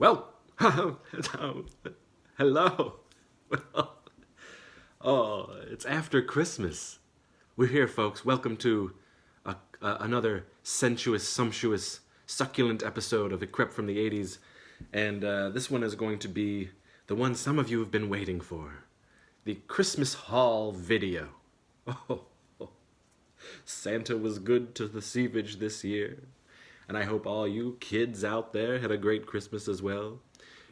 Well, hello. Oh, it's after Christmas. We're here, folks. Welcome to another sensuous, sumptuous, succulent episode of Crept from the 80s. And this one is going to be the one some of you have been waiting for. The Christmas Haul video. Oh, Santa was good to the sievage this year. And I hope all you kids out there had a great Christmas as well.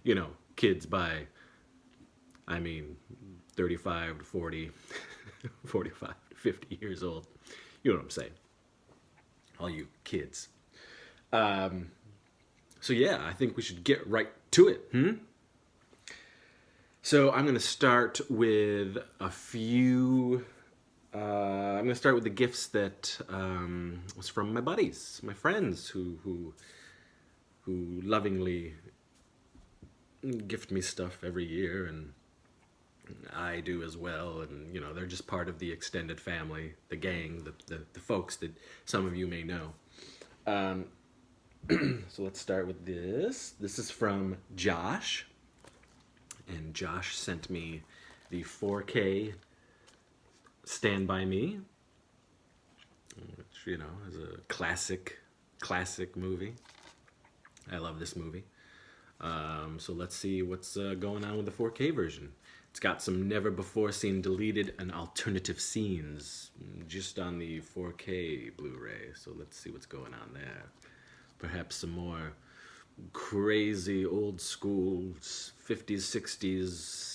You know, kids by, 35 to 40, 45 to 50 years old. You know what I'm saying. All you kids. So yeah, I think we should get right to it. So I'm going to start with a few... I'm going to start with the gifts that was from my buddies, my friends who lovingly gift me stuff every year, and I do as well. And you know, they're just part of the extended family, the gang, the folks that some of you may know. So let's start with this. This is from Josh, and Josh sent me the 4K Stand By Me, which, you know, is a classic movie. I love this movie. So let's see what's going on with the 4K version. It's got some never-before-seen deleted and alternative scenes just on the 4K Blu-ray. So let's see what's going on there. Perhaps some more crazy old-school 50s,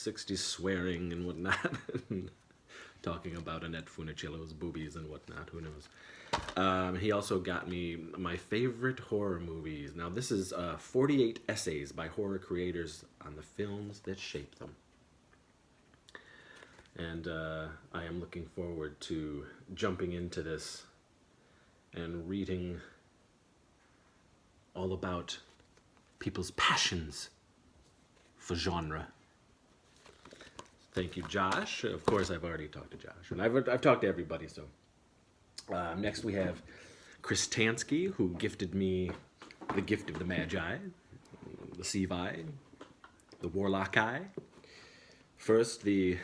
60s swearing and whatnot. Talking about Annette Funicello's boobies and whatnot, who knows. He also got me my favorite horror movies. Now this is 48 essays by horror creators on the films that shaped them. And I am looking forward to jumping into this and reading all about people's passions for genre. Thank you, Josh. Of course, I've already talked to Josh, and I've talked to everybody. So next we have Kristen Ski, who gifted me the gift of the Magi, the Sieve Eye, the Warlock Eye. First, the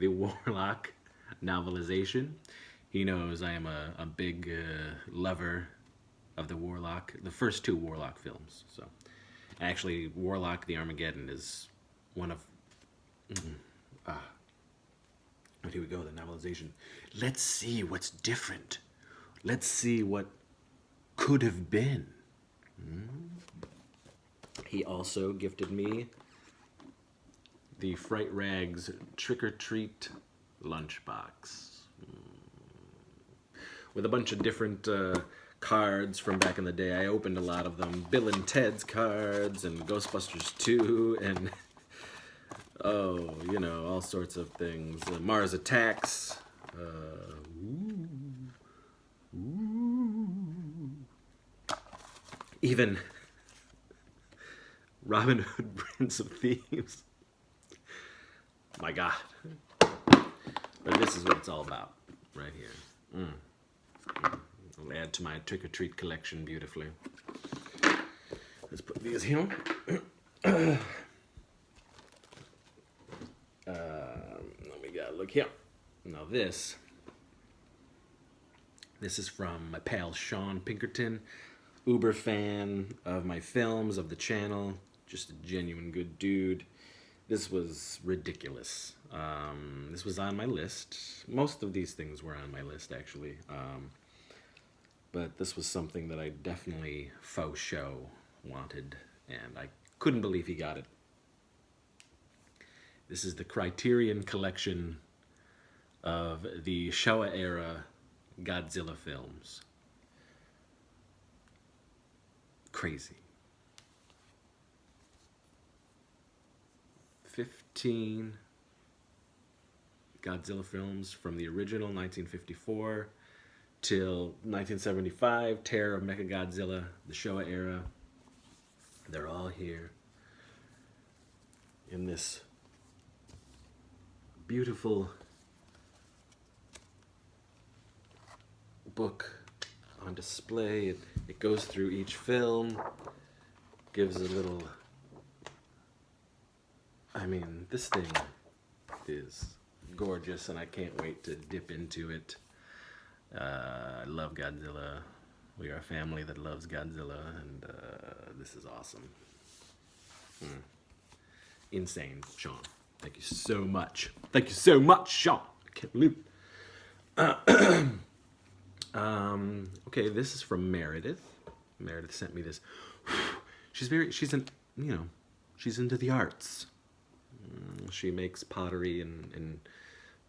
Warlock novelization. He knows I am a big lover of the Warlock, the first two Warlock films. So, actually, Warlock the Armageddon is one of... But here we go, the novelization. Let's see what's different. Let's see what could have been. He also gifted me the Fright Rags Trick or Treat lunchbox with a bunch of different cards from back in the day. I opened a lot of them. Bill and Ted's cards and Ghostbusters 2 and... Oh, you know, all sorts of things. Mars Attacks. Even Robin Hood, Prince of Thieves. My God. But this is what it's all about, right here. I'll add to my trick-or-treat collection beautifully. Let's put these here. We got look here. Now this is from my pal Sean Pinkerton, uber fan of my films, of the channel, just a genuine good dude. This was ridiculous. This was on my list. Most of these things were on my list, actually. But this was something that I definitely faux show wanted, and I couldn't believe he got it. This is the Criterion collection of the Showa-era Godzilla films. Crazy. 15 Godzilla films from the original 1954 till 1975, Terror of Mechagodzilla, the Showa era. They're all here in this beautiful book on display. It goes through each film, gives a little I mean, this thing is gorgeous, and I can't wait to dip into it. I love Godzilla. We are a family that loves Godzilla, and this is awesome. Insane, Sean. Thank you so much. Thank you so much, Sean. I can't believe it. Okay, this is from Meredith. Meredith sent me this. She's into the arts. She makes pottery and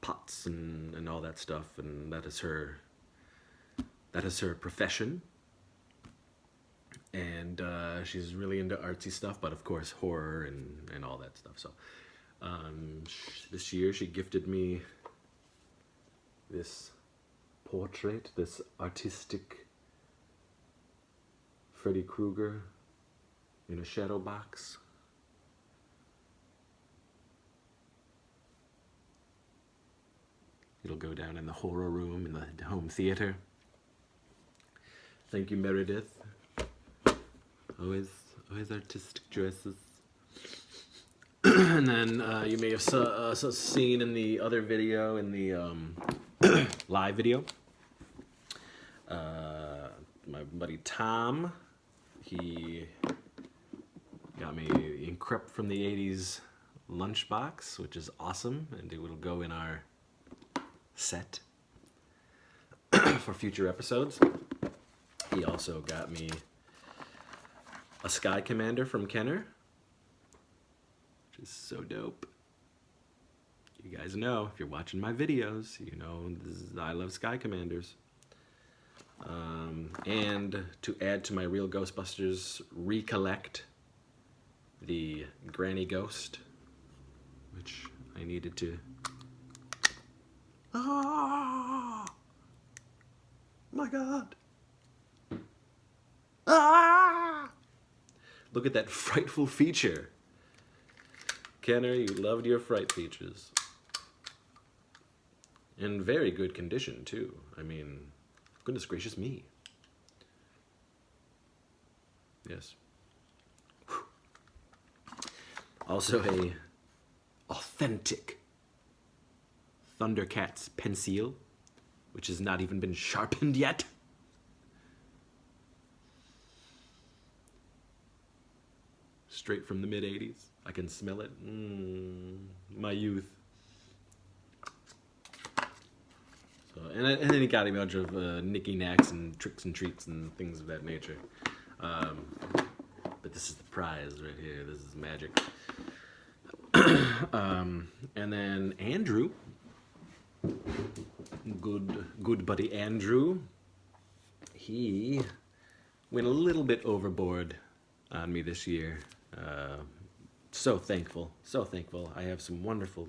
pots and all that stuff, and that is her profession. And she's really into artsy stuff, but of course horror and all that stuff. So this year she gifted me this portrait, this artistic Freddy Krueger in a shadow box. It'll go down in the horror room in the home theater. Thank you, Meredith. Always artistic choices. And then you may have seen in the other video, in the live video, my buddy Tom, he got me in Crept from the 80s lunchbox, which is awesome, and it will go in our set for future episodes. He also got me a Sky Commander from Kenner, which is so dope. You guys know, if you're watching my videos, you know I love Sky Commanders. And to add to my Real Ghostbusters recollect, the Granny Ghost, which I needed to... Ah! My God! Ah! Look at that frightful feature. Kenner, you loved your fright features. In very good condition, too. I mean, goodness gracious me. Yes. Whew. Also a authentic Thundercats pencil, which has not even been sharpened yet. Straight from the mid-'80s. I can smell it. My youth. So, and then he got a bunch of knicky knacks and tricks and treats and things of that nature. But this is the prize right here. This is magic. And then Andrew, good buddy Andrew, he went a little bit overboard on me this year. So thankful. I have some wonderful,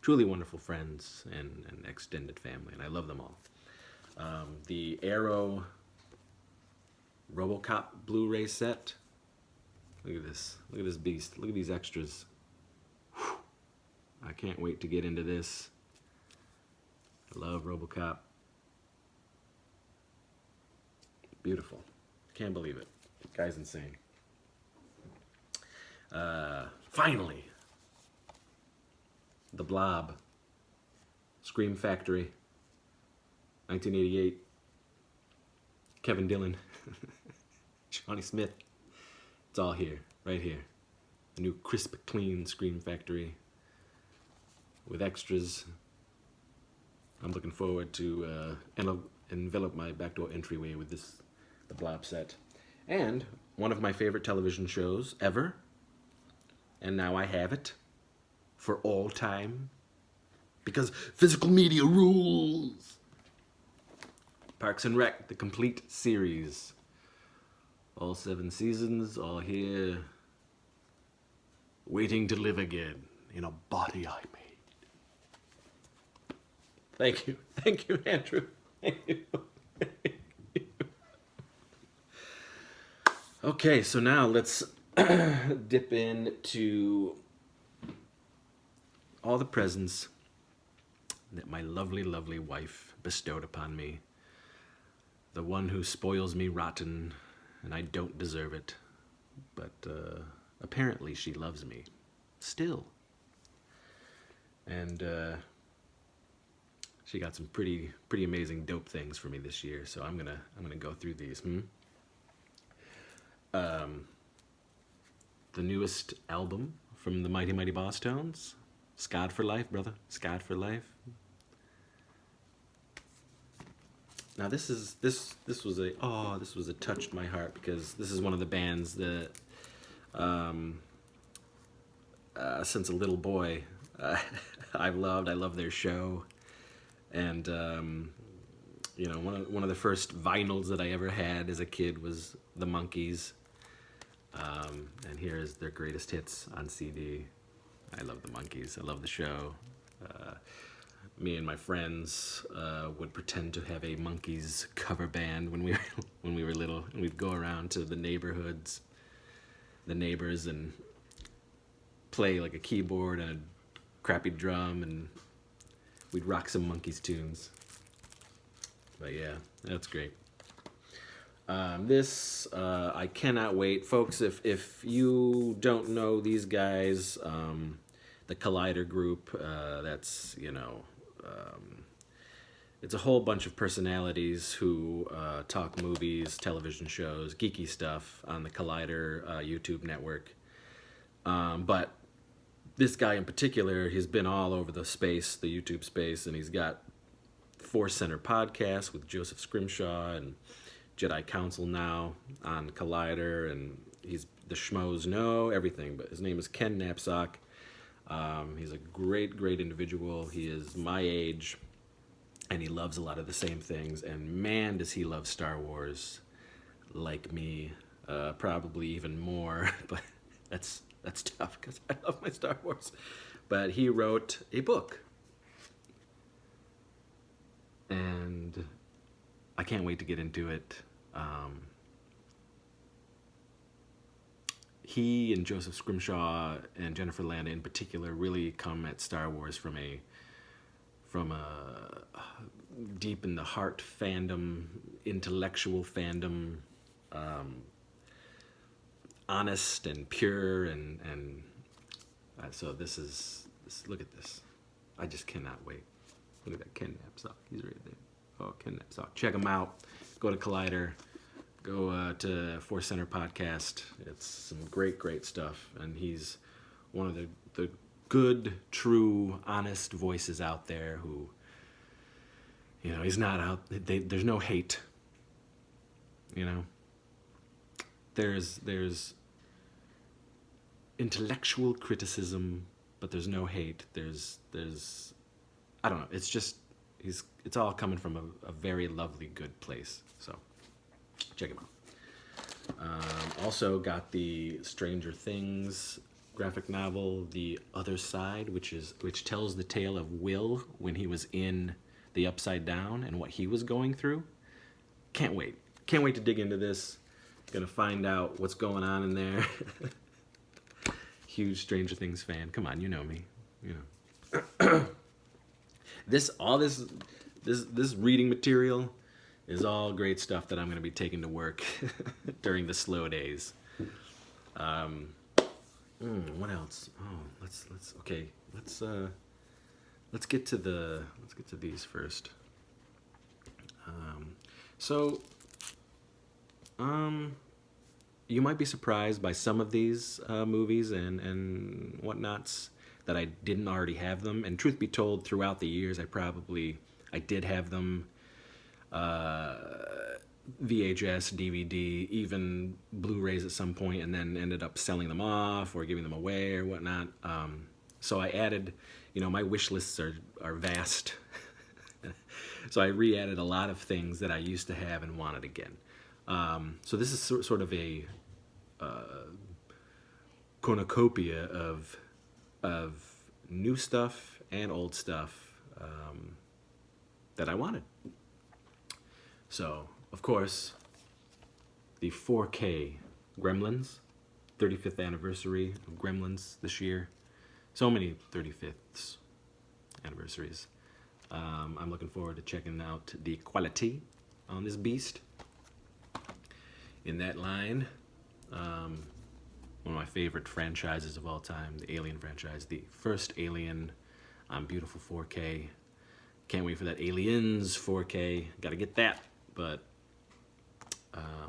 truly wonderful friends and extended family, and I love them all. The Arrow RoboCop Blu-ray set. Look at this. Look at this beast. Look at these extras. Whew. I can't wait to get into this. I love RoboCop. Beautiful. Can't believe it. Guy's insane. Finally, The Blob, Scream Factory, 1988, Kevin Dillon, Johnny Smith. It's all here, right here. A new crisp, clean Scream Factory with extras. I'm looking forward to envelop my backdoor entryway with this, The Blob set. And one of my favorite television shows ever. And now I have it for all time, because physical media rules. Parks and Rec, the complete series. All 7 seasons, all here, waiting to live again in a body I made. Thank you, Andrew. Thank you. Okay, so now let's dip into all the presents that my lovely, lovely wife bestowed upon me. The one who spoils me rotten, and I don't deserve it. But apparently she loves me. Still. And she got some pretty amazing dope things for me this year. So I'm gonna go through these. The newest album from the Mighty Mighty Boss Tones, Scod for Life, brother. Scod for Life. Now this was a touched my heart, because this is one of the bands that since a little boy I love their show, and one of the first vinyls that I ever had as a kid was the Monkees, and here is their greatest hits on CD. I love the Monkees. I love the show. Me and my friends would pretend to have a Monkees cover band when we were little, and we'd go around to the neighbors, and play like a keyboard and a crappy drum, and we'd rock some Monkees tunes. But yeah, that's great. This I cannot wait, folks. If you don't know these guys, the Collider Group, that's it's a whole bunch of personalities who talk movies, television shows, geeky stuff on the Collider YouTube network. But this guy in particular, he's been all over the YouTube space, and he's got Force Center podcast with Joseph Scrimshaw and Jedi Council now on Collider, and he's the Schmoes Know everything. But his name is Ken Knapsack. He's a great individual. He is my age, and he loves a lot of the same things. And man, does he love Star Wars like me, probably even more. But that's tough, because I love my Star Wars. But he wrote a book, and I can't wait to get into it. He and Joseph Scrimshaw and Jennifer Landa in particular really come at Star Wars from a deep in the heart fandom, intellectual fandom, honest and pure, and so this. Look at this. I just cannot wait. Look at that Ken Knapsack. He's right there. Oh, Ken Knapsack. Check him out. Go to Collider. Go to Force Center podcast. It's some great stuff, and he's one of the good, true, honest voices out there who, he's not out. There's no hate. There's intellectual criticism, but there's no hate. There's I don't know. It's just it's all coming from a very lovely, good place. So check him out. Also got the Stranger Things graphic novel, The Other Side, which tells the tale of Will when he was in the Upside Down and what he was going through. Can't wait to dig into this. Gonna find out what's going on in there. Huge Stranger Things fan. Come on, you know me. This reading material is all great stuff that I'm going to be taking to work during the slow days. What else? Oh, let's get to these first. You might be surprised by some of these movies and whatnots that I didn't already have them. And truth be told, throughout the years, I did have them. VHS, DVD, even Blu-rays at some point, and then ended up selling them off or giving them away or whatnot. So I added, my wish lists are vast. So I re-added a lot of things that I used to have and wanted again. So this is sort of a cornucopia of new stuff and old stuff that I wanted. So, of course, the 4K Gremlins, 35th anniversary of Gremlins this year. So many 35th anniversaries. I'm looking forward to checking out the quality on this beast. In that line, one of my favorite franchises of all time, the Alien franchise, the first Alien Beautiful 4K. Can't wait for that Aliens 4K. Gotta get that. But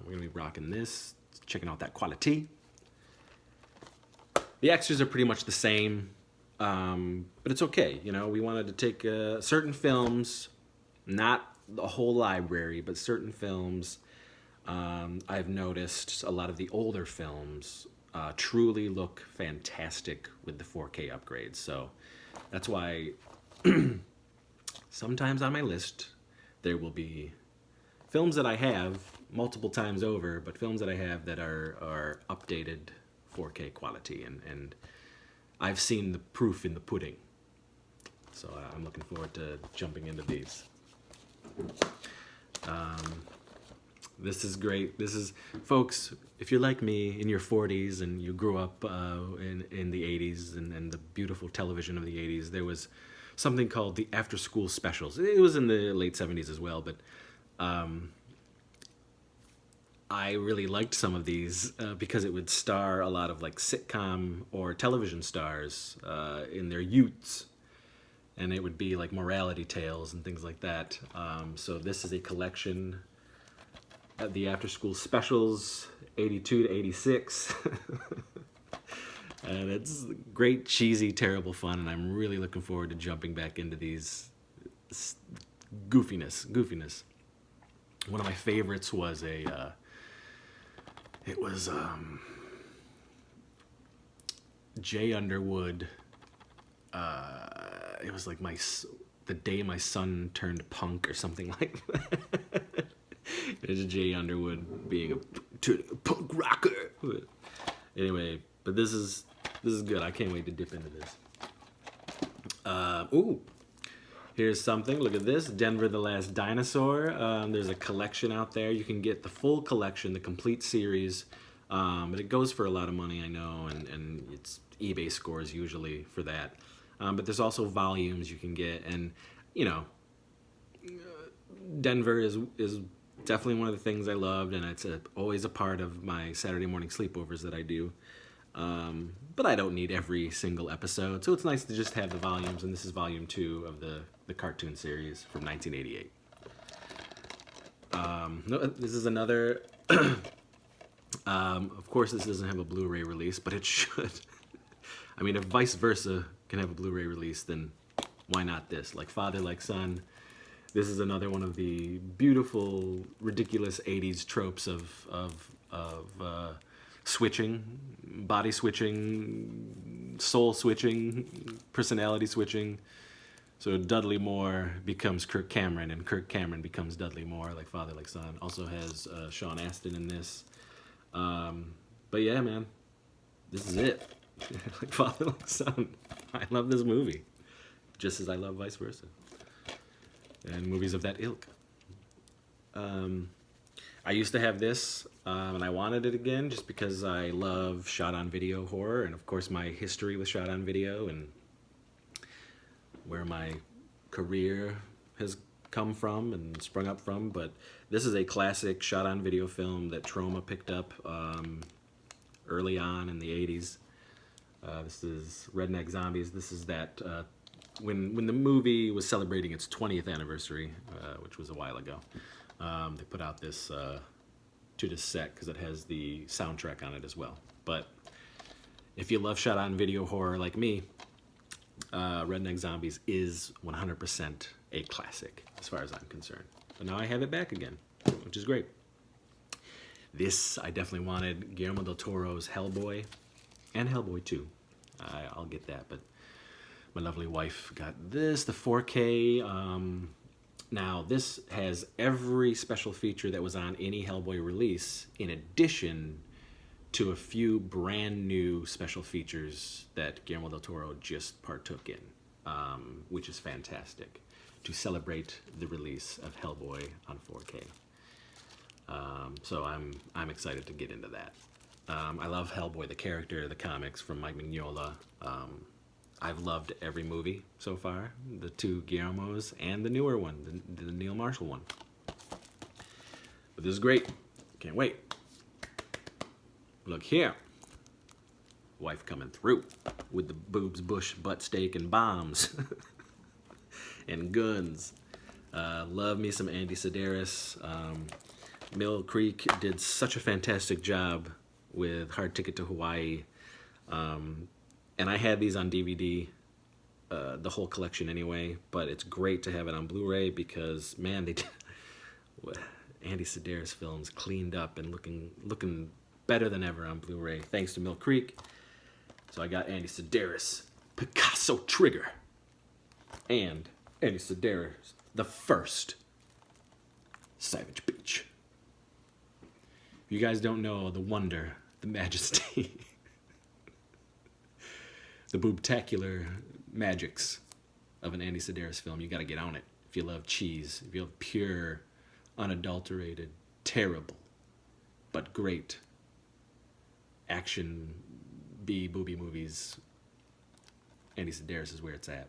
we're gonna be rocking this, checking out that quality. The extras are pretty much the same, but it's okay. You know, we wanted to take certain films, not the whole library, but certain films. I've noticed a lot of the older films truly look fantastic with the 4K upgrades. So that's why sometimes on my list there will be films that I have multiple times over, but films that I have that are updated 4K quality, and I've seen the proof in the pudding. So I'm looking forward to jumping into these. This is great. This is, folks, if you're like me in your 40s and you grew up in the 80s and the beautiful television of the 80s, there was something called the after school specials. It was in the late 70s as well, but I really liked some of these because it would star a lot of like sitcom or television stars in their youths, and it would be like morality tales and things like that. So this is a collection of the after school specials, 82 to 86. And it's great, cheesy, terrible fun, and I'm really looking forward to jumping back into these goofiness. One of my favorites was Jay Underwood. It was like the day my son turned punk or something like that. It was Jay Underwood being a punk rocker. Anyway, but this is good. I can't wait to dip into this. Ooh. Here's something. Look at this. Denver the Last Dinosaur. There's a collection out there. You can get the full collection, the complete series. But it goes for a lot of money, I know, and it's eBay scores usually for that. But there's also volumes you can get. And, you know, Denver is definitely one of the things I loved, and it's always a part of my Saturday morning sleepovers that I do. But I don't need every single episode, so it's nice to just have the volumes, and this is volume 2 of the cartoon series from 1988. No, this is another... of course, this doesn't have a Blu-ray release, but it should. I mean, if Vice Versa can have a Blu-ray release, then why not this? Like Father, Like Son. This is another one of the beautiful, ridiculous 80s tropes of switching, body switching, soul switching, personality switching. So Dudley Moore becomes Kirk Cameron, and Kirk Cameron becomes Dudley Moore, like Father, Like Son. Also has Sean Astin in this. But yeah, man, this is it. Like Father, Like Son. I love this movie, just as I love Vice Versa, and movies of that ilk. I used to have this, and I wanted it again just because I love shot-on-video horror, and of course my history with shot-on-video and where my career has come from and sprung up from. But this is a classic shot-on-video film that Troma picked up early on in the 80s. This is Redneck Zombies. This is that when the movie was celebrating its 20th anniversary, which was a while ago. They put out this 2-disc set because it has the soundtrack on it as well. But if you love shot-on-video horror like me, Redneck Zombies is 100% a classic as far as I'm concerned. But now I have it back again, which is great. This, I definitely wanted Guillermo del Toro's Hellboy, and Hellboy 2. I'll get that, but my lovely wife got this, the 4K. Now, this has every special feature that was on any Hellboy release, in addition to a few brand new special features that Guillermo del Toro just partook in, which is fantastic, to celebrate the release of Hellboy on 4K. So I'm excited to get into that. I love Hellboy, the character, the comics from Mike Mignola. I've loved every movie so far, the 2 Guillermo's and the newer one, the Neil Marshall one. But this is great. Can't wait. Look here. Wife coming through with the boobs, bush, butt steak, and bombs. and guns. Love me some Andy Sedaris. Mill Creek did such a fantastic job with Hard Ticket to Hawaii. And I had these on DVD, the whole collection anyway, but it's great to have it on Blu-ray because, man, they did Andy Sedaris films cleaned up and looking better than ever on Blu-ray, thanks to Mill Creek. So I got Andy Sedaris, Picasso Trigger, and Andy Sedaris, the first Savage Beach. If you guys don't know the wonder, the majesty, the boobtacular magics of an Andy Sedaris film, you got to get on it. If you love cheese, if you love pure, unadulterated, terrible, but great action booby movies, Andy Sedaris is where it's at.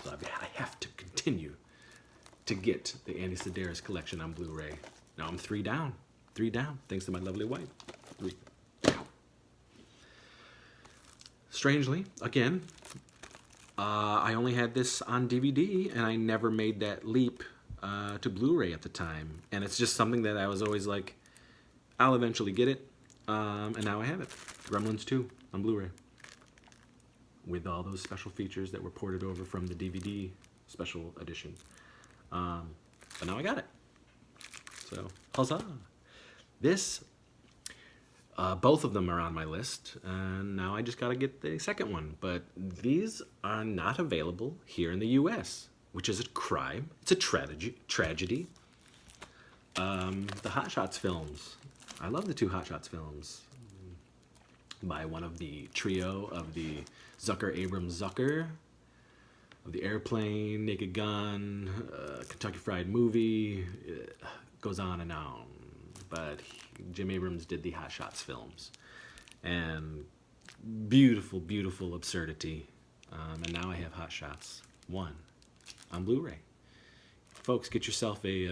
So I have to continue to get the Andy Sedaris collection on Blu-ray. Now I'm 3 down, thanks to my lovely wife. 3 down. Strangely, again, I only had this on DVD, and I never made that leap to Blu-ray at the time. And it's just something that I was always like, I'll eventually get it. And now I have it. Gremlins 2 on Blu-ray. With all those special features that were ported over from the DVD special edition. But now I got it. So, huzzah! This, both of them are on my list, and now I just gotta get the second one. But these are not available here in the U.S., which is a crime. It's a tragedy. The Hotshots films. I love the 2 Hotshots films by one of the trio of the Zucker of the Airplane, Naked Gun, Kentucky Fried Movie, goes on and on. But Jim Abrams did the Hotshots films. And beautiful, beautiful absurdity. And now I have Hotshots 1 on Blu-ray. Folks, get yourself a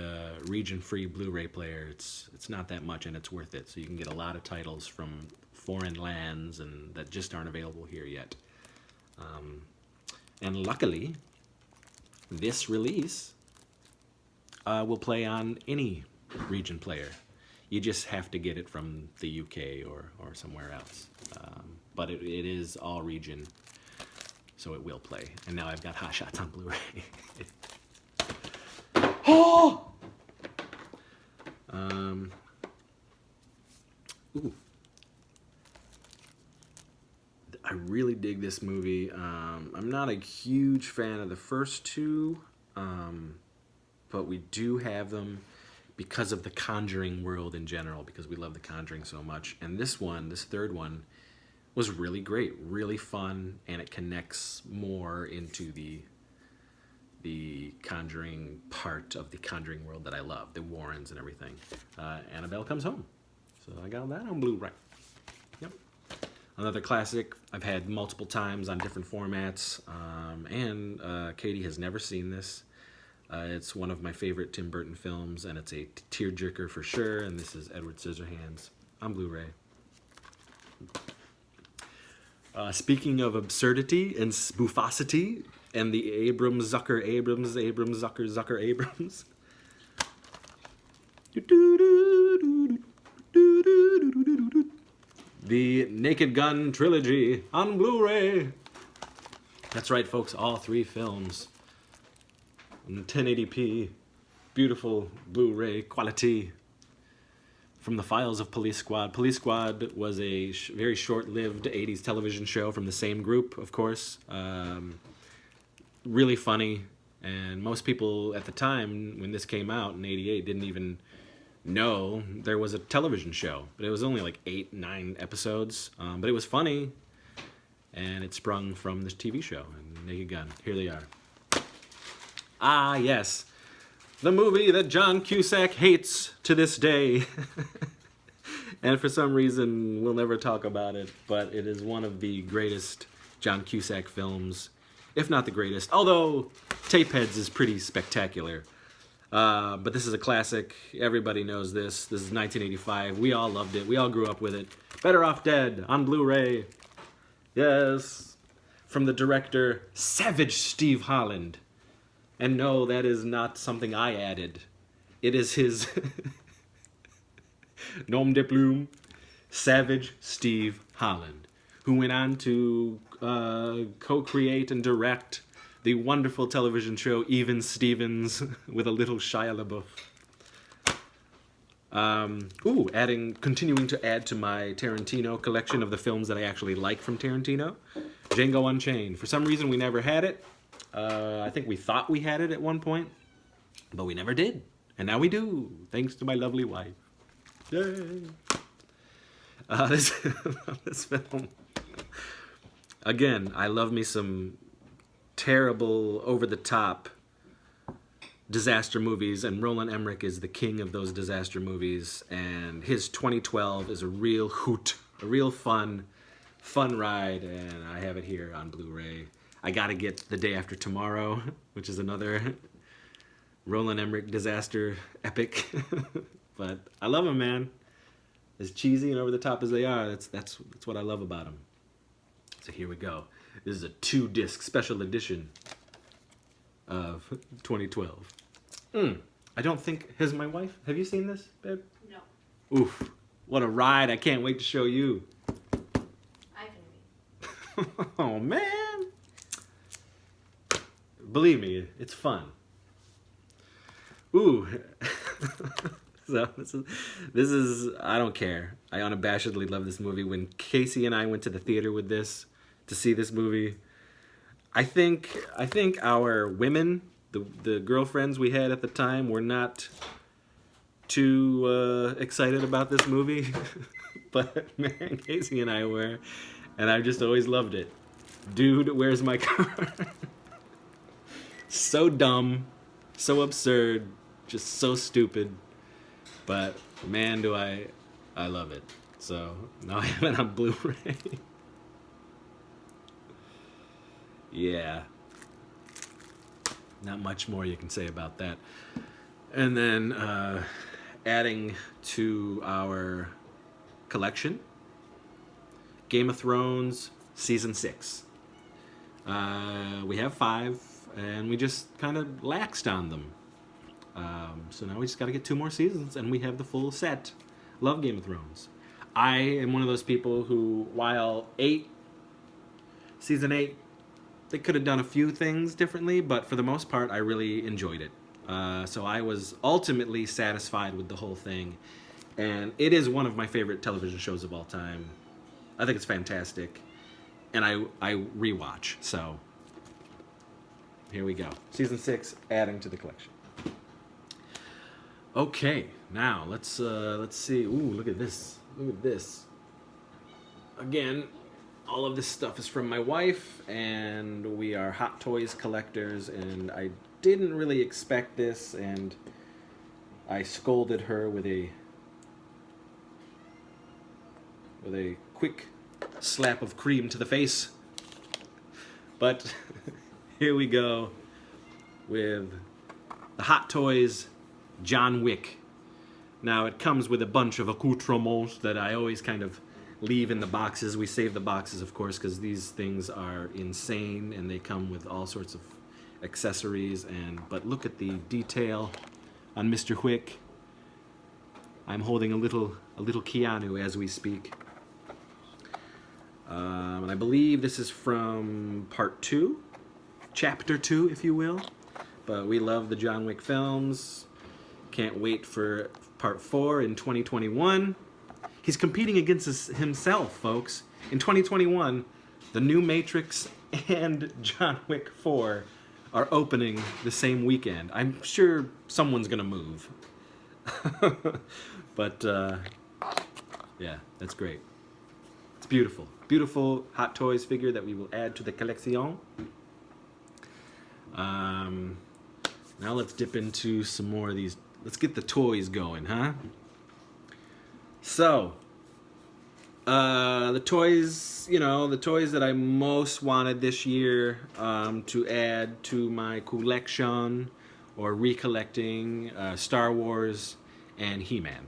region-free Blu-ray player. It's not that much, and it's worth it. So you can get a lot of titles from foreign lands and that just aren't available here yet. And luckily, this release will play on any region player. You just have to get it from the UK or somewhere else. But it is all region, so it will play. And now I've got Hotshots on Blu-ray. Oh! Ooh. I really dig this movie. I'm not a huge fan of the first 2, but we do have them because of the Conjuring world in general, because we love the Conjuring so much. And this third one, was really great, really fun, and it connects more into the Conjuring part of the Conjuring world that I love, the Warrens and everything. Annabel Comes Home. So I got that on Blu-ray. Yep. Another classic I've had multiple times on different formats, and Katie has never seen this. It's one of my favorite Tim Burton films, and it's a tearjerker for sure, and this is Edward Scissorhands on Blu-ray. Speaking of absurdity and spoofosity, and the Abrams. The Naked Gun Trilogy on Blu-ray. That's right, folks, all 3 films in 1080p, beautiful Blu-ray quality from the files of Police Squad. Police Squad was a very short-lived 80s television show from the same group, of course. Really funny, and most people at the time when this came out in '88 didn't even know there was a television show. But it was only like 8-9 episodes, but it was funny, and it sprung from this TV show, Naked Gun. Here they are. Ah, yes, the movie that John Cusack hates to this day. And for some reason, we'll never talk about it, but it is one of the greatest John Cusack films, if not the greatest, although Tapeheads is pretty spectacular. But this is a classic. Everybody knows this. This is 1985. We all loved it. We all grew up with it. Better Off Dead on Blu-ray. Yes. From the director, Savage Steve Holland. And no, that is not something I added. It is his nom de plume, Savage Steve Holland, who went on to co-create and direct the wonderful television show Even Stevens with a little Shia LaBeouf. Continuing to add to my Tarantino collection of the films that I actually like from Tarantino, Django Unchained. For some reason, we never had it. I think we thought we had it at one point, but we never did. And now we do, thanks to my lovely wife. Yay! This film. Again, I love me some terrible, over-the-top disaster movies, and Roland Emmerich is the king of those disaster movies, and his 2012 is a real hoot, a real fun ride, and I have it here on Blu-ray. I gotta get The Day After Tomorrow, which is another Roland Emmerich disaster epic. But I love them, man. As cheesy and over the top as they are, that's what I love about them. So here we go. This is a 2-disc special edition of 2012. I don't think, has my wife, have you seen this, babe? No. Oof, what a ride. I can't wait to show you. I can wait. Oh, man. Believe me, it's fun. Ooh. So this is, I don't care. I unabashedly love this movie. When Casey and I went to the theater with this, to see this movie, I think our women, the girlfriends we had at the time, were not too excited about this movie. But man, Casey and I were, and I just always loved it. Dude, where's my car? So dumb, so absurd, just so stupid. But man, do I love it. So now I have it on Blu-ray. Yeah. Not much more you can say about that. And then adding to our collection, Game of Thrones Season 6. We have 5, and we just kind of laxed on them. So now we just got to get 2 more seasons, and we have the full set. Love Game of Thrones. I am one of those people who, while Season 8, they could have done a few things differently, but for the most part, I really enjoyed it. So I was ultimately satisfied with the whole thing, and it is one of my favorite television shows of all time. I think it's fantastic, and I rewatch. So here we go. Season 6, adding to the collection. Okay, now let's see. Ooh, look at this. Look at this. Again, all of this stuff is from my wife, and we are Hot Toys collectors, and I didn't really expect this, and I scolded her with a quick slap of cream to the face. But here we go with the Hot Toys John Wick. Now, it comes with a bunch of accoutrements that I always kind of leave in the boxes. We save the boxes, of course, because these things are insane, and they come with all sorts of accessories. But look at the detail on Mr. Wick. I'm holding a little Keanu as we speak. And I believe this is from Part 2, Chapter 2, if you will. But we love the John Wick films. Can't wait for Part 4 in 2021. He's competing against himself, folks. In 2021, the new Matrix and John Wick 4 are opening the same weekend. I'm sure someone's gonna move. But, yeah, that's great. It's beautiful. Beautiful Hot Toys figure that we will add to the collection. Now let's dip into some more of these. Let's get the toys going, huh? So, the toys, the toys that I most wanted this year to add to my collection or recollecting, Star Wars and Heman.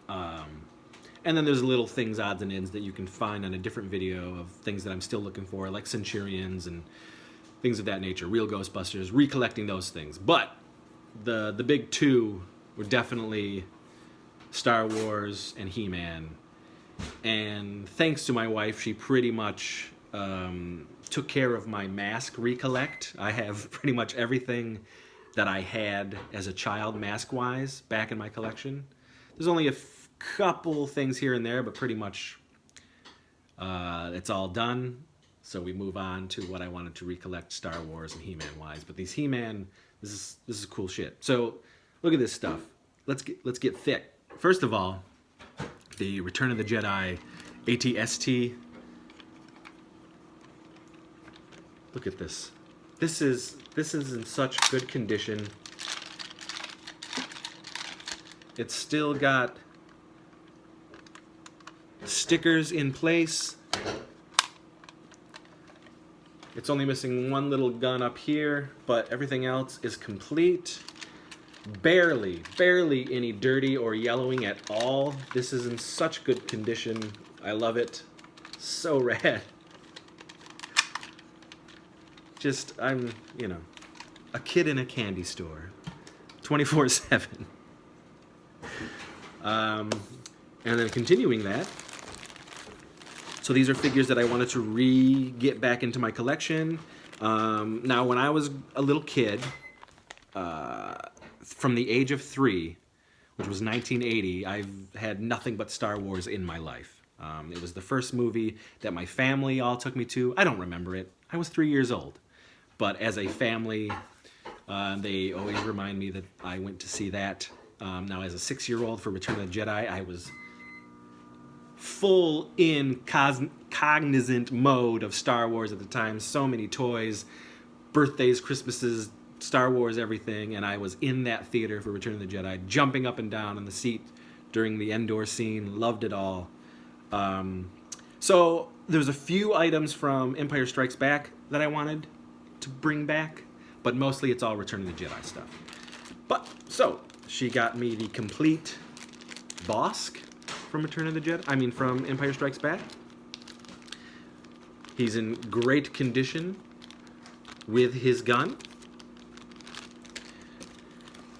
And then there's little things, odds and ends, that you can find on a different video of things that I'm still looking for, like Centurions and things of that nature, real Ghostbusters, recollecting those things. But the big two were definitely Star Wars and He-Man. And thanks to my wife, she pretty much took care of my mask recollect. I have pretty much everything that I had as a child mask-wise back in my collection. There's only a couple things here and there, but pretty much it's all done. So we move on to what I wanted to recollect Star Wars and He-Man wise. But these He-Man, this is cool shit. So look at this stuff. Let's get thick. First of all, the Return of the Jedi AT-ST. Look at this. This is in such good condition. It's still got stickers in place. It's only missing one little gun up here, but everything else is complete. Barely any dirty or yellowing at all. This is in such good condition. I love it. So rad. Just, I'm, a kid in a candy store. 24/7. And then continuing that, so these are figures that I wanted to get back into my collection. Now, when I was a little kid, from the age of 3, which was 1980, I've had nothing but Star Wars in my life. It was the first movie that my family all took me to. I don't remember it. I was 3 years old. But as a family, they always remind me that I went to see that. Now, as a 6-year-old for Return of the Jedi, I was full in cognizant mode of Star Wars at the time. So many toys, birthdays, Christmases, Star Wars, everything. And I was in that theater for Return of the Jedi, jumping up and down on the seat during the Endor scene. Loved it all. So there's a few items from Empire Strikes Back that I wanted to bring back, but mostly it's all Return of the Jedi stuff. But, so, she got me the complete Bosk from from Empire Strikes Back. He's in great condition with his gun.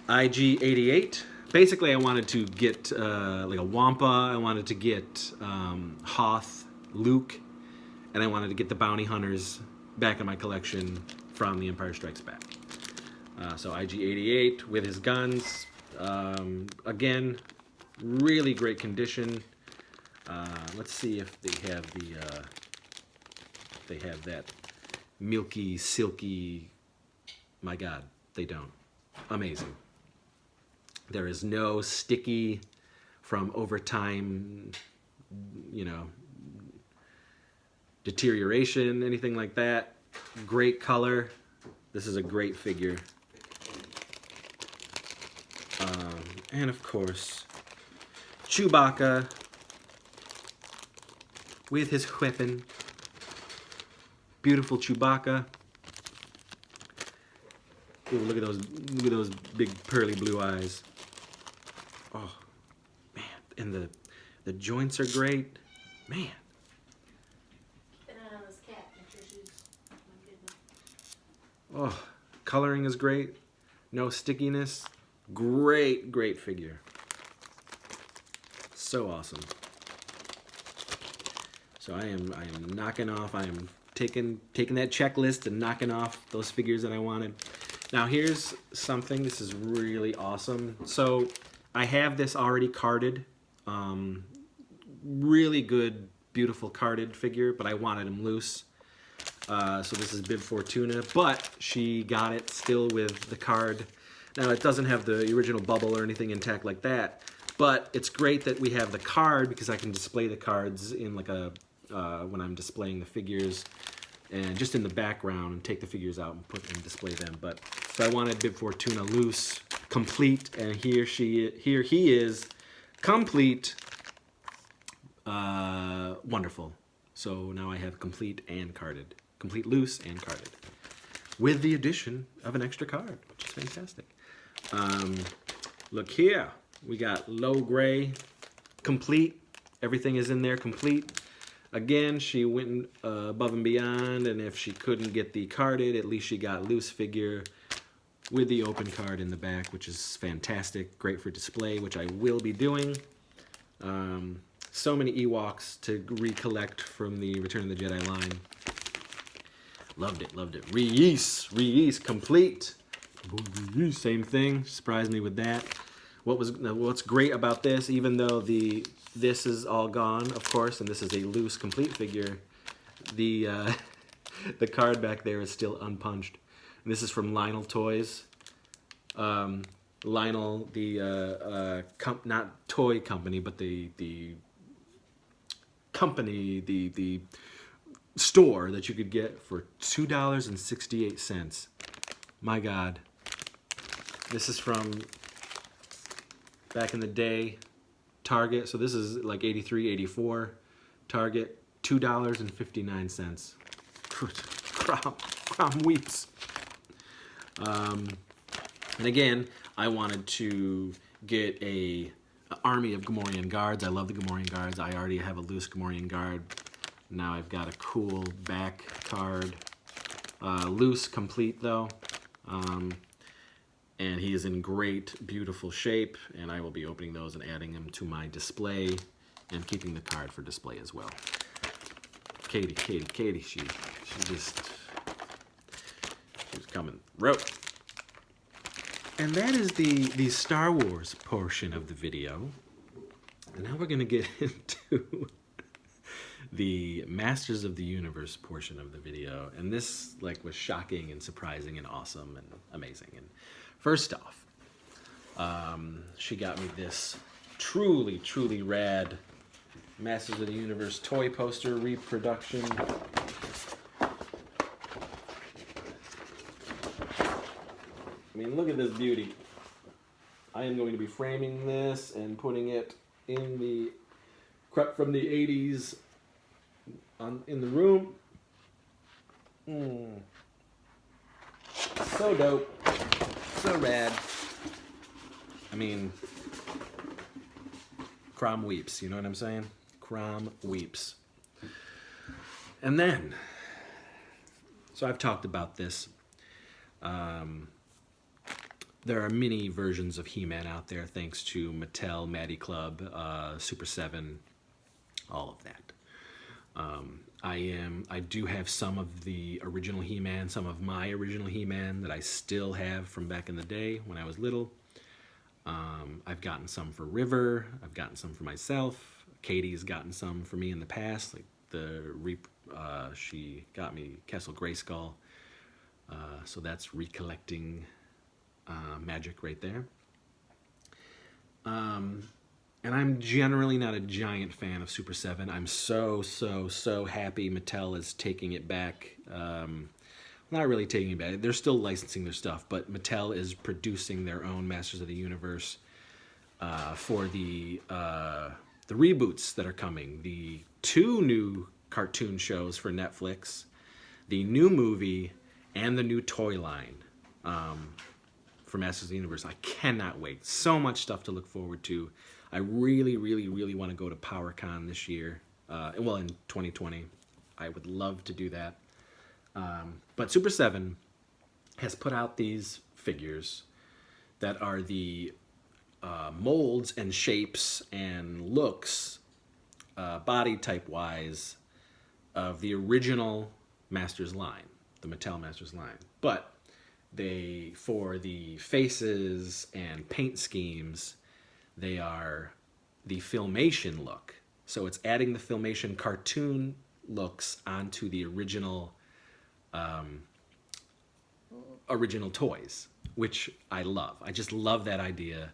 IG-88. Basically, I wanted to get like a Wampa. I wanted to get Hoth, Luke, and I wanted to get the Bounty Hunters back in my collection from The Empire Strikes Back. So IG-88 with his guns. Again, really great condition. Let's see if they have that milky, silky. My God, they don't. Amazing. There is no sticky from overtime, deterioration, anything like that. Great color. This is a great figure. And of course, Chewbacca with his weapon. Beautiful Chewbacca. Ooh, look at those big pearly blue eyes. Oh, man. And the joints are great. Man. Oh, coloring is great. No stickiness. Great figure. So awesome. So I am knocking off. I am taking that checklist and knocking off those figures that I wanted. Now here's something. This is really awesome. So I have this already carded. Really good, beautiful carded figure, but I wanted him loose. So this is Bib Fortuna, but she got it still with the card. Now it doesn't have the original bubble or anything intact like that, but it's great that we have the card because I can display the cards in like a when I'm displaying the figures and just in the background and take the figures out and display them. But so I wanted Bib Fortuna loose, complete, and here he is, complete. Wonderful. So now I have complete and carded. Complete loose and carded. With the addition of an extra card, which is fantastic. Look here. We got low gray, complete. Everything is in there complete. Again, she went above and beyond, and if she couldn't get the carded, at least she got loose figure with the open card in the back, which is fantastic. Great for display, which I will be doing. So many Ewoks to recollect from the Return of the Jedi line. Loved it, loved it. Reese, complete. Same thing, surprised me with that. What's great about this, even though this is all gone, of course, and this is a loose, complete figure, the the card back there is still unpunched. And this is from Lionel Toys. Lionel, the not toy company, but the company, the store that you could get for $2.68. My God, this is from back in the day, Target. So this is like 83, 84. Target, $2.59. Crom weeps. And again, I wanted to get a army of Gamorrean guards. I love the Gamorrean guards. I already have a loose Gamorrean guard. Now I've got a cool back card. Loose, complete though. And he is in great, beautiful shape. And I will be opening those and adding them to my display and keeping the card for display as well. Katie, she was coming rope. And that is the Star Wars portion of the video. And now we're going to get into the Masters of the Universe portion of the video. And this was shocking and surprising and awesome and amazing. And first off, she got me this truly, truly rad Masters of the Universe toy poster reproduction. I mean, look at this beauty. I am going to be framing this and putting it in the Crept from the 80s in the room. So dope. So rad. I mean, Crom weeps, you know what I'm saying? Crom weeps. And then, so I've talked about this. There are many versions of He-Man out there, thanks to Mattel, Matty Club, Super 7, all of that. I do have some of the original He-Man, some of my original He-Man that I still have from back in the day when I was little. I've gotten some for River. I've gotten some for myself. Katie's gotten some for me in the past. She got me Castle Grayskull. So that's recollecting magic right there. And I'm generally not a giant fan of Super 7. I'm so happy Mattel is taking it back. Not really taking it back. They're still licensing their stuff, but Mattel is producing their own Masters of the Universe for the reboots that are coming. The 2 new cartoon shows for Netflix, the new movie, and the new toy line for Masters of the Universe. I cannot wait. So much stuff to look forward to. I really want to go to PowerCon this year. In 2020. I would love to do that. But Super 7 has put out these figures that are the molds and shapes and looks, body type wise, of the original Masters line, the Mattel Masters line. But for the faces and paint schemes, they are the Filmation look. So it's adding the Filmation cartoon looks onto the original toys, which I love. I just love that idea.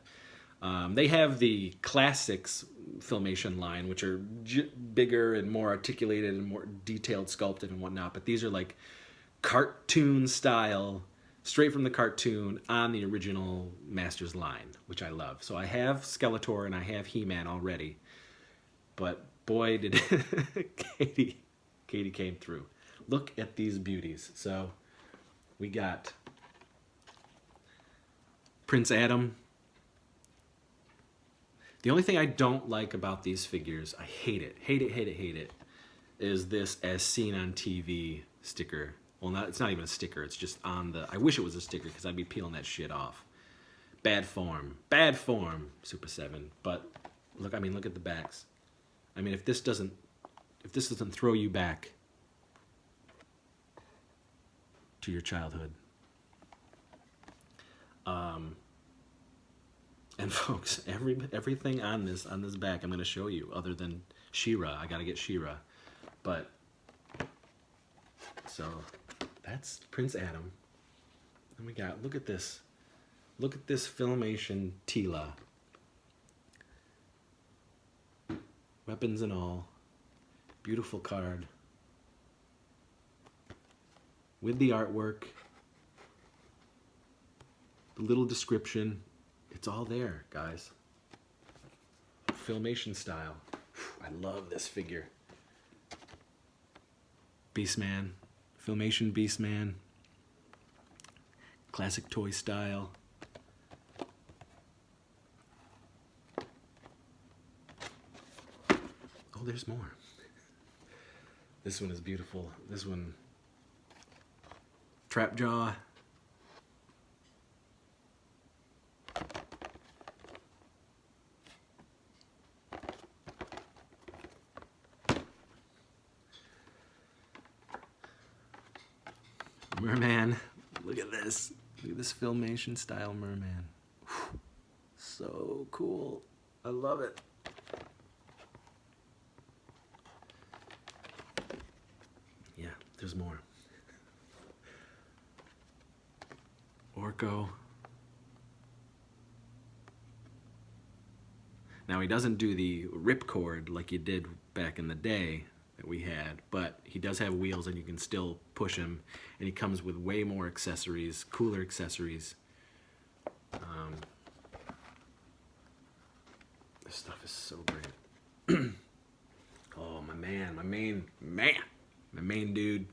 They have the classics Filmation line, which are bigger and more articulated and more detailed sculpted and whatnot, but these are like cartoon style, straight from the cartoon on the original Masters line, which I love. So I have Skeletor and I have He-Man already, but boy did Katie came through. Look at these beauties. So we got Prince Adam. The only thing I don't like about these figures, I hate it, is this as seen on TV sticker. Well, it's not even a sticker. It's just on the... I wish it was a sticker because I'd be peeling that shit off. Bad form. Bad form, Super 7. But look, I mean, look at the backs. I mean, if this doesn't throw you back to your childhood. And folks, everything on this back I'm going to show you, other than She-Ra. I got to get She-Ra. But so that's Prince Adam. And we got, look at this. Look at this Filmation Tila. Weapons and all. Beautiful card. With the artwork. The little description. It's all there, guys. Filmation style. I love this figure. Beastman. Filmation Beastman. Classic toy style. Oh, there's more. This one is beautiful. This one, Trapjaw. Merman. Look at this. Look at this Filmation style Merman. Whew. So cool. I love it. Yeah, there's more. Orko. Now he doesn't do the ripcord like you did back in the day that we had, but he does have wheels and you can still push him, and he comes with way more accessories, cooler accessories. This stuff is so great. Oh, my main dude.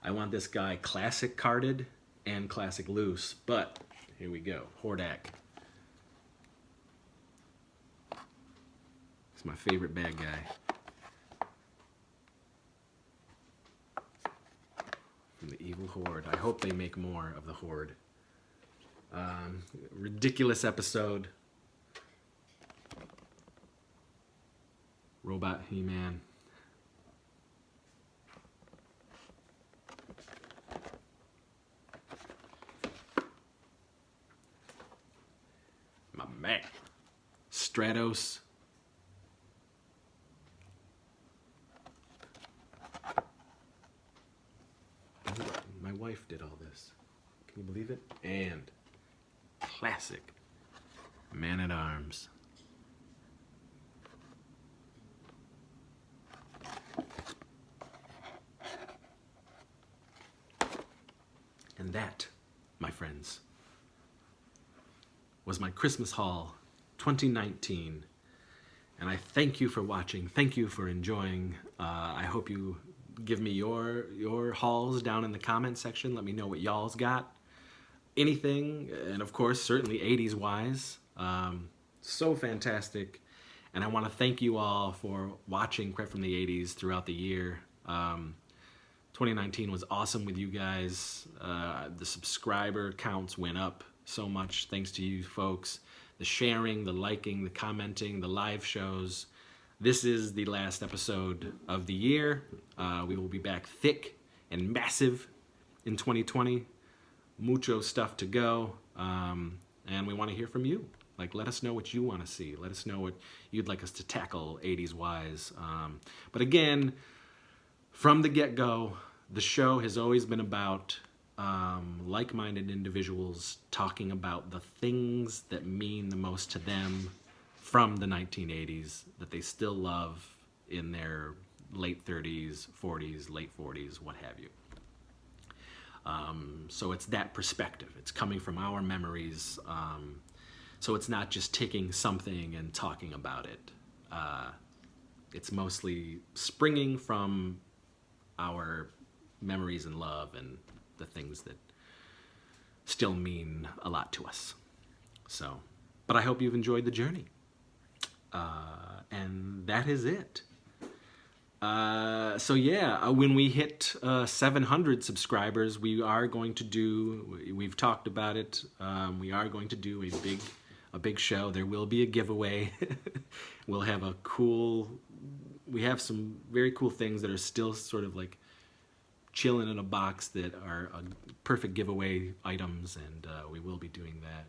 I want this guy classic carded and classic loose, but here we go. Hordak. He's my favorite bad guy. From the Evil Horde. I hope they make more of the Horde. Ridiculous episode. Robot Heman. My man. Stratos. My wife did all this. Can you believe it? And classic Man-at-Arms. And that, my friends, was my Christmas haul 2019. And I thank you for watching. Thank you for enjoying. I hope you give me your hauls down in the comment section. Let me know what y'all's got. Anything, and of course, certainly 80s wise. So fantastic. And I want to thank you all for watching Crept from the 80s throughout the year. 2019 was awesome with you guys. The subscriber counts went up so much thanks to you folks. The sharing, the liking, the commenting, the live shows. This is the last episode of the year. We will be back thick and massive in 2020. Mucho stuff to go. And we want to hear from you. Like, let us know what you want to see. Let us know what you'd like us to tackle 80s wise. But again, from the get-go, the show has always been about like-minded individuals talking about the things that mean the most to them from the 1980s that they still love in their late 30s, 40s, late 40s, what have you. So it's that perspective. It's coming from our memories. So it's not just taking something and talking about it. It's mostly springing from our memories and love and the things that still mean a lot to us. So, but I hope you've enjoyed the journey. And that is it. So yeah, when we hit 700 subscribers, we are going to do. We've talked about it. We are going to do a big show. There will be a giveaway. We'll have a cool. We have some very cool things that are still sort of like chilling in a box that are perfect giveaway items, and we will be doing that.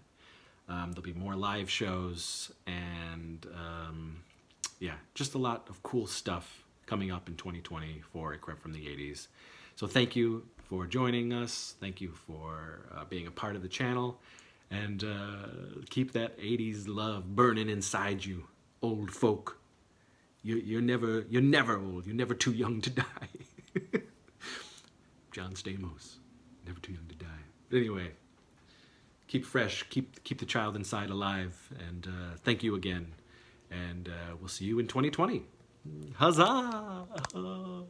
There'll be more live shows, and yeah, just a lot of cool stuff coming up in 2020 for A Crept from the 80s. So thank you for joining us. Thank you for being a part of the channel, and keep that 80s love burning inside you, old folk. You're never old. You're never too young to die. John Stamos, never too young to die. But anyway, keep fresh, keep the child inside alive, and thank you again. And we'll see you in 2020. Huzzah!